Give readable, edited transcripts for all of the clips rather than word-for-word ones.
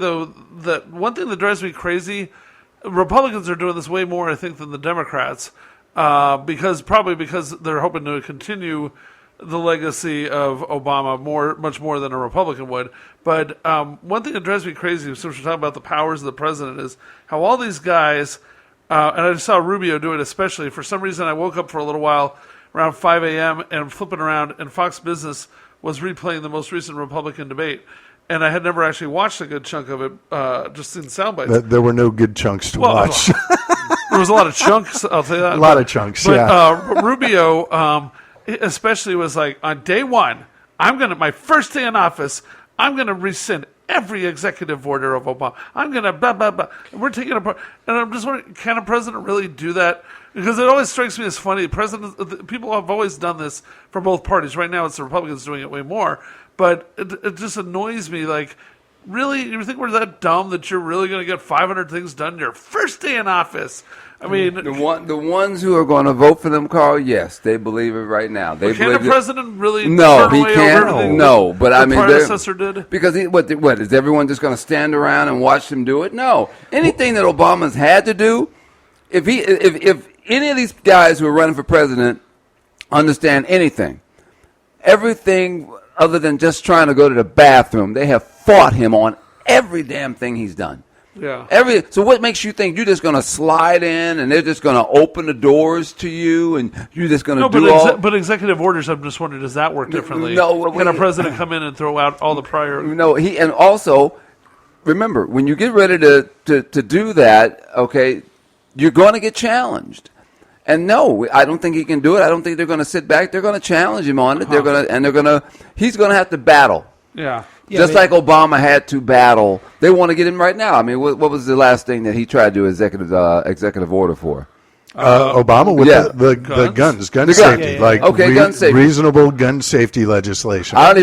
though, that one thing that drives me crazy, Republicans are doing this way more, I think, than the Democrats, because they're hoping to continue the legacy of Obama much more than a Republican would. But one thing that drives me crazy, since we're talking about the powers of the president, is how all these guys, and I just saw Rubio do it especially, for some reason I woke up for a little while around 5 a.m. and flipping around, and Fox Business was replaying the most recent Republican debate. And I had never actually watched a good chunk of it, just in sound bites. There were no good chunks to watch. There was a lot of chunks, I'll tell you that. A lot of chunks, but Rubio especially was like, on day one, my first day in office, I'm going to rescind every executive order of Obama. I'm going to blah, blah, blah. We're taking apart. And I'm just wondering, can a president really do that? Because it always strikes me as funny. People have always done this for both parties. Right now, it's the Republicans doing it way more. But it just annoys me. Like, really? You think we're that dumb that you're really going to get 500 things done your first day in office? I mean, the ones who are going to vote for them, Carl, yes, they believe it right now. They can the president really? No, he can't. No, but I mean, the predecessor did, because what is everyone just going to stand around and watch him do it? No, anything that Obama's had to do, if any of these guys who are running for president understand anything, everything other than just trying to go to the bathroom, they have fought him on every damn thing he's done. Yeah. So what makes you think you're just going to slide in and they're just going to open the doors to you and you're just going to do all? But executive orders, I'm just wondering, does that work differently? No. Can a president come in and throw out all the prior? No. And also, remember, when you get ready to do that, okay, you're going to get challenged. And no, I don't think he can do it. I don't think they're going to sit back. They're going to challenge him on it. He's going to have to battle. Yeah. Just like Obama had to battle. They want to get him right now. I mean, what was the last thing that he tried to do executive order for? Obama with the guns, gun safety, gun safety, reasonable gun safety legislation. And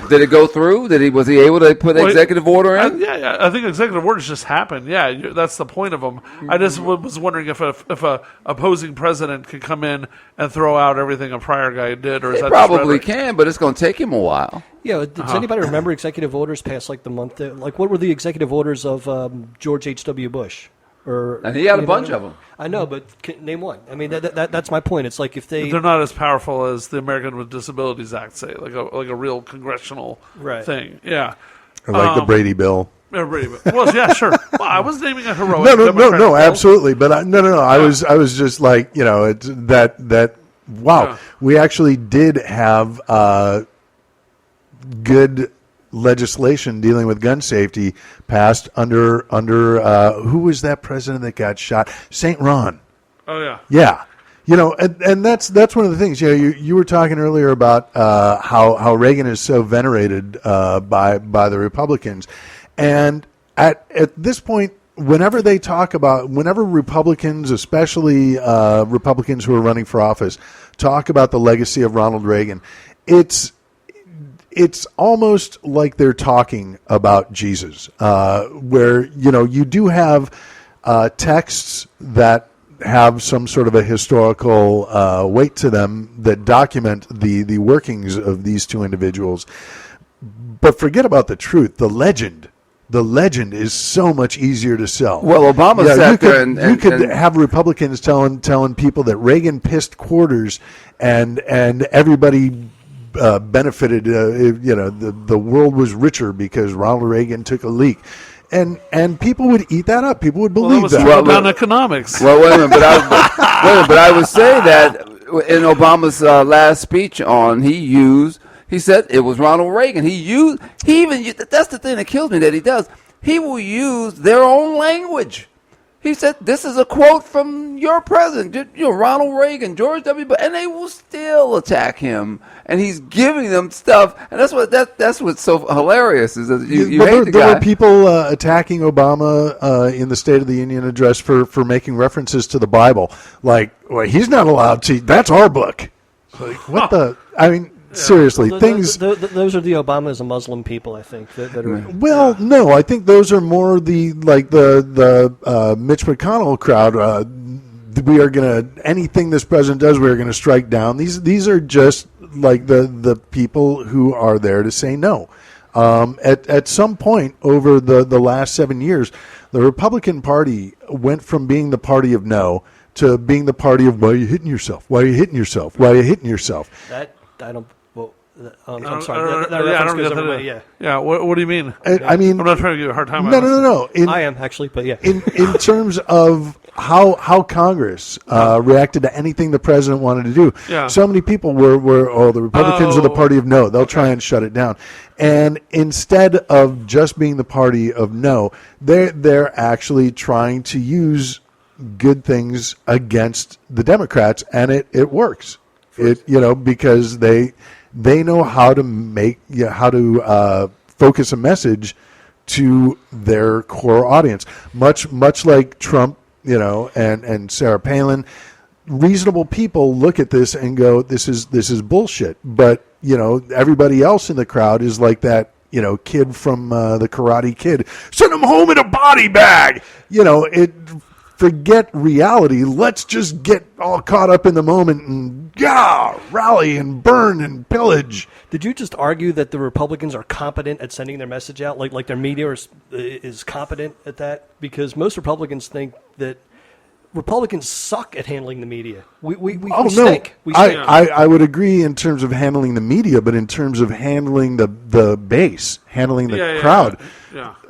did it go through? Was he able to put executive order in? I think executive orders just happen. Yeah, that's the point of them. I just was wondering if a opposing president could come in and throw out everything a prior guy did, or is he that probably can, but it's going to take him a while. Yeah, does anybody remember executive orders past like the month? Like, what were the executive orders of George H.W. Bush? And he had a bunch of them. I know, but name one. I mean, that's my point. It's like if they're not as powerful as the American with Disabilities Act, say, like a real congressional thing. Yeah, or like the Brady Bill. Brady Bill. Well, yeah, sure. Well, I was naming a heroic. No, absolutely. But I was just like, it's that. Wow, yeah. We actually did have good legislation dealing with gun safety passed under who was that president that got shot? St. Ron. Oh yeah. And that's one of the things. You were talking earlier about how Reagan is so venerated by the Republicans, and at this point, whenever Republicans, especially Republicans who are running for office, talk about the legacy of Ronald Reagan, it's almost like they're talking about Jesus, where, you do have texts that have some sort of a historical weight to them that document the workings of these two individuals. But forget about the truth, the legend. The legend is so much easier to sell. Well, Obama sat there you could have Republicans telling people that Reagan pissed quarters and everybody benefited. The world was richer because Ronald Reagan took a leak, and people would eat that up. People would believe that. Well, down economics. Well, wait a minute, but I would say that in Obama's last speech he said it was Ronald Reagan. That's the thing that kills me that he does. He will use their own language. He said, this is a quote from your president, Ronald Reagan, George W. Bush, and they will still attack him. And he's giving them stuff, and that's what's so hilarious is that you hate the guy. There were people attacking Obama in the State of the Union address for making references to the Bible. Like, well, he's not allowed to. That's our book. Like, what the? I mean. Seriously, things. Those are the Obamas and Muslim people, I think. That are, well, no, I think those are more the Mitch McConnell crowd. We are going to anything this president does, we are going to strike down. These are just like the people who are there to say no. At some point over the last 7 years, the Republican Party went from being the party of no to being the party of, why are you hitting yourself? Why are you hitting yourself? Why are you hitting yourself? That I don't. Well, I'm I sorry. don't- That yeah, I reference don't goes get over that. my- yeah. Yeah. What do you mean? I mean, I'm not trying to give you a hard time. no. I am actually, but yeah. In terms of how Congress reacted to anything the president wanted to do, Yeah. so many people were the Republicans are the Oh. party of no. They'll try and shut it down. And instead of just being the party of no, they're actually trying to use good things against the Democrats, and it works. Because they know how to focus a message to their core audience, much like Trump, and Sarah Palin. Reasonable people look at this and go, "This is bullshit." But everybody else in the crowd is like that. Kid from the Karate Kid. Send him home in a body bag. Forget reality. Let's just get all caught up in the moment and rally and burn and pillage. Did you just argue that the Republicans are competent at sending their message out, like their media is competent at that? Because most Republicans think that Republicans suck at handling the media. We stink. We stink. I would agree in terms of handling the media, but in terms of handling the base, handling the crowd,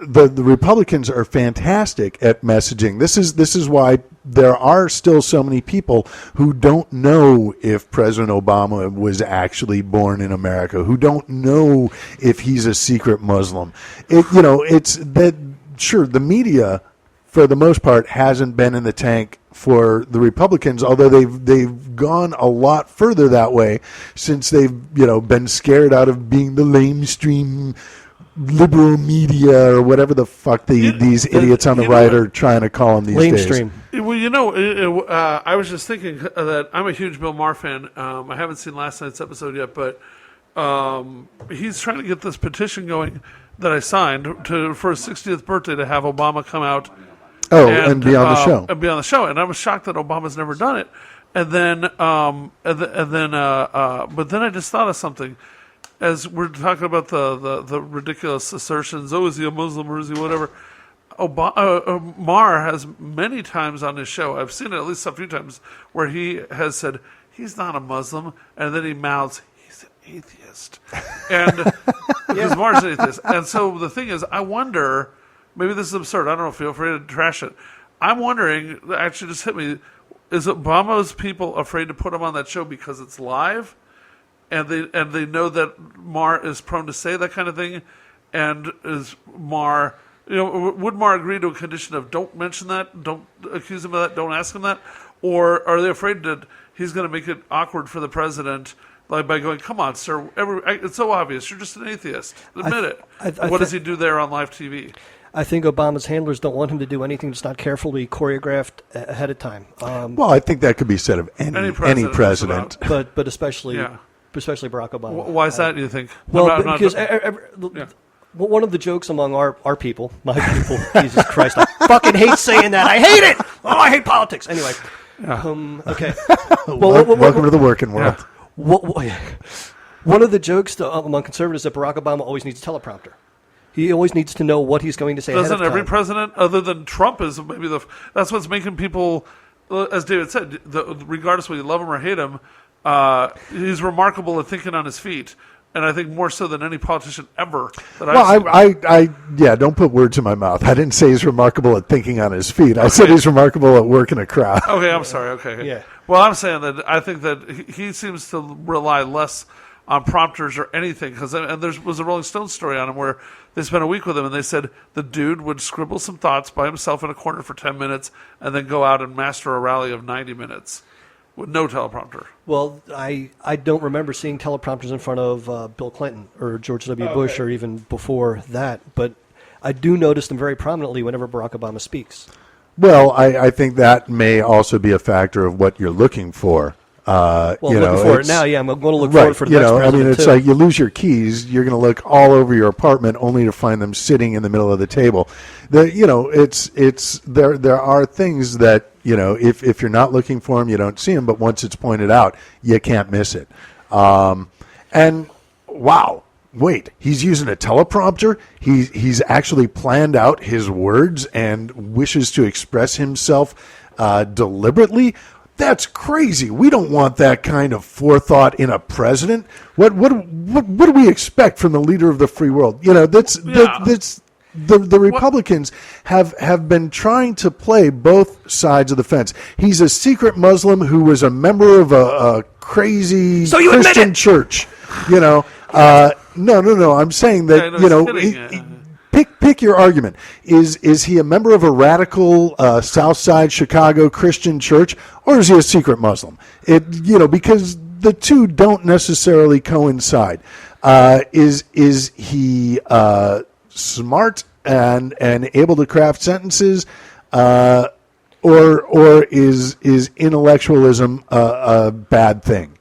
the Republicans are fantastic at messaging. This is why there are still so many people who don't know if President Obama was actually born in America, who don't know if he's a secret Muslim. It's that sure the media, for the most part, hasn't been in the tank for the Republicans, although they've gone a lot further that way since they've been scared out of being the lamestream liberal media or whatever the fuck these idiots on the right are trying to call them these Lamestream. days. Well, I was just thinking that I'm a huge Bill Maher fan. I haven't seen last night's episode yet, but he's trying to get this petition going that I signed for his 60th birthday to have Obama come out. And be on the show. And be on the show. And I was shocked that Obama's never done it. But then I just thought of something. As we're talking about the ridiculous assertions, is he a Muslim or is he whatever? Maher has many times on his show, I've seen it at least a few times, where he has said, he's not a Muslim, and then he mouths, he's an atheist. And because Maher's an atheist. And so the thing is, I wonder, maybe this is absurd, I don't know, feel free to trash it. I'm wondering, actually just hit me, is Obama's people afraid to put him on that show because it's live? And they know that Maher is prone to say that kind of thing, and is Maher, would Maher agree to a condition of don't mention that, don't accuse him of that, don't ask him that, or are they afraid that he's going to make it awkward for the president, like by going, "Come on, sir, it's so obvious, you're just an atheist, admit it." What does he do there on live TV? I think Obama's handlers don't want him to do anything that's not carefully choreographed ahead of time. Well, I think that could be said of any president. But especially. Yeah. Especially Barack Obama. Why is that, do you think? Well, because one of the jokes among our people, my people, Jesus Christ, I fucking hate saying that. I hate it. Oh, I hate politics. Anyway, okay. Welcome to the working world. One of the jokes among conservatives that Barack Obama always needs a teleprompter. He always needs to know what he's going to say. Doesn't every president, other than Trump, is maybe that's what's making people, as David said, regardless whether you love him or hate him. He's remarkable at thinking on his feet, and I think more so than any politician ever. Don't put words in my mouth. I didn't say he's remarkable at thinking on his feet. I said he's remarkable at working a crowd. Okay, I'm sorry. Okay. Yeah. Well, I'm saying that I think that he seems to rely less on prompters or anything, and there was a Rolling Stones story on him where they spent a week with him, and they said the dude would scribble some thoughts by himself in a corner for 10 minutes and then go out and master a rally of 90 minutes. With no teleprompter. Well, I don't remember seeing teleprompters in front of Bill Clinton or George W. Bush or even before that, but I do notice them very prominently whenever Barack Obama speaks. Well, I think that may also be a factor of what you're looking for. Looking for it now, I'm going to look forward for the next president, it's too. like you lose your keys, you're going to look all over your apartment only to find them sitting in the middle of the table. There are things that, if you're not looking for them, you don't see them, but once it's pointed out, you can't miss it. And wow, wait, he's using a teleprompter? He's actually planned out his words and wishes to express himself deliberately? That's crazy. We don't want that kind of forethought in a president. What do we expect from the leader of the free world? That's the Republicans have been trying to play both sides of the fence. He's a secret Muslim who was a member of a crazy Christian church. No. I'm saying that Pick your argument. Is he a member of a radical South Side Chicago Christian church, or is he a secret Muslim? Because the two don't necessarily coincide. Is he smart and able to craft sentences, or is intellectualism a bad thing?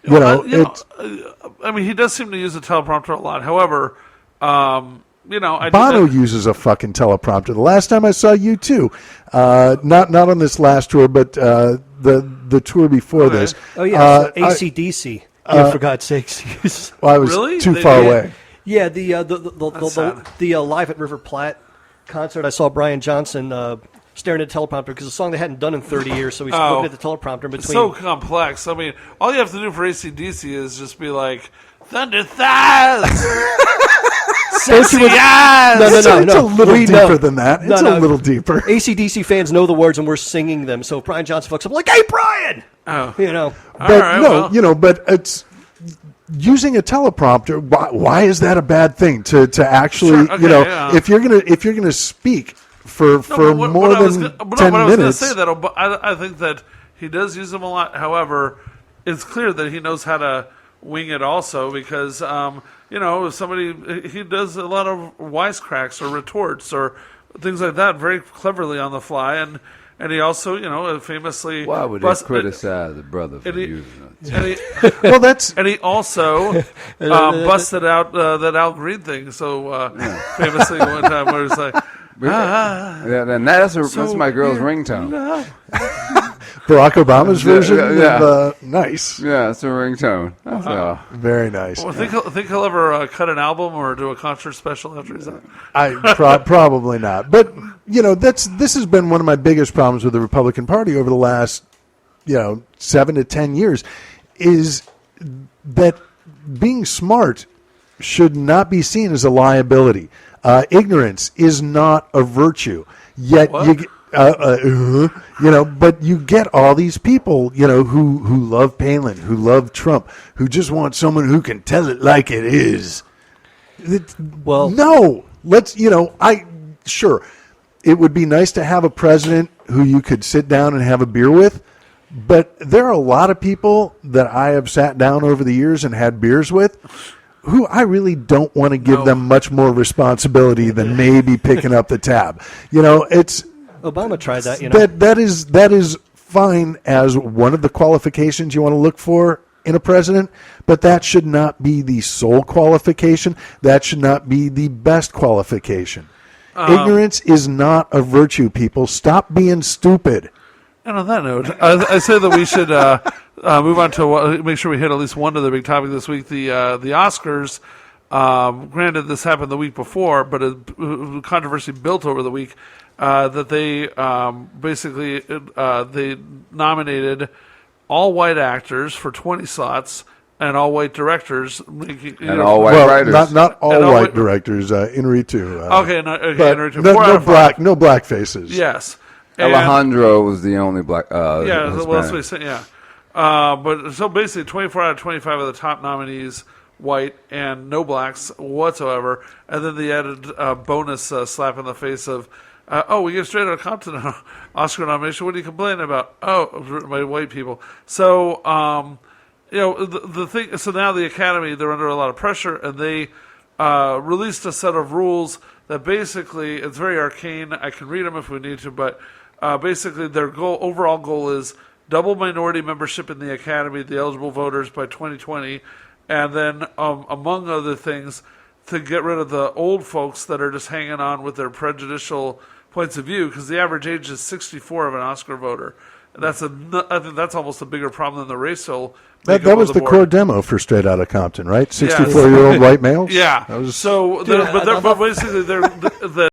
I mean, he does seem to use a teleprompter a lot. However, Bono uses a fucking teleprompter. The last time I saw U2, not on this last tour, but the tour before this. Oh yeah, AC/DC. For God's sakes. Well, I was Really? too far away. Yeah, the Live at River Platte concert. I saw Brian Johnson staring at the teleprompter because it's a song they hadn't done in 30 years, so he's looking at the teleprompter in between. It's so complex. I mean, all you have to do for AC/DC is just be like, Thunder Thighs! Sexy eyes! No. It's a little deeper than that. It's a little deeper. AC/DC fans know the words, and we're singing them. So if Brian Johnson fucks up, like, hey, Brian! Oh. But it's using a teleprompter. Why is that a bad thing? To actually, if you're gonna speak for more than 10 minutes. I was going to say that I think that he does use them a lot. However, it's clear that he knows how to wing it also because, he does a lot of wisecracks or retorts or things like that very cleverly on the fly. And he also, famously... Why would he criticize the brother for using it? And he also busted out that Al Green thing so famously one time where it's like... and that's my girl's ringtone. Barack Obama's version? Nice. Yeah, it's a ringtone. Very nice. Well, think he'll ever cut an album or do a concert special after he's done? Probably not. But, this has been one of my biggest problems with the Republican Party over the last, 7 to 10 years, is that being smart should not be seen as a liability. Ignorance is not a virtue. Yet but you get all these people, who love Palin, who love Trump, who just want someone who can tell it like it is. No, sure, it would be nice to have a president who you could sit down and have a beer with, but there are a lot of people that I have sat down over the years and had beers with who I really don't want to give them much more responsibility than maybe picking up the tab. It's Obama tried that. That is fine as one of the qualifications you want to look for in a president, but that should not be the sole qualification. That should not be the best qualification. Ignorance is not a virtue. People, stop being stupid. And on that note, I say that we should move on to make sure we hit at least one other big topic this week. The Oscars. Granted, this happened the week before, but a controversy built over the week that they basically they nominated all white actors for 20 slots and all white directors, and all white writers. Not all white directors. Inarritu. No black faces. Yes. Alejandro was the only black. But so basically, 24 out of 25 of the top nominees white and no blacks whatsoever, and then they added a bonus slap in the face of, we give straight out of Compton Oscar nomination. What are you complaining about? My white people. So the thing. So now the Academy, they're under a lot of pressure, and they released a set of rules that basically, it's very arcane. I can read them if we need to, but basically their overall goal is double minority membership in the Academy, the eligible voters, by 2020, and then among other things, to get rid of the old folks that are just hanging on with their prejudicial points of view, because the average age is 64 of an Oscar voter. I think that's almost a bigger problem than the racial. That was the core demo for Straight Outta Compton, right? 64-year-old white males. Yeah. That was, so, Dude, but basically, they're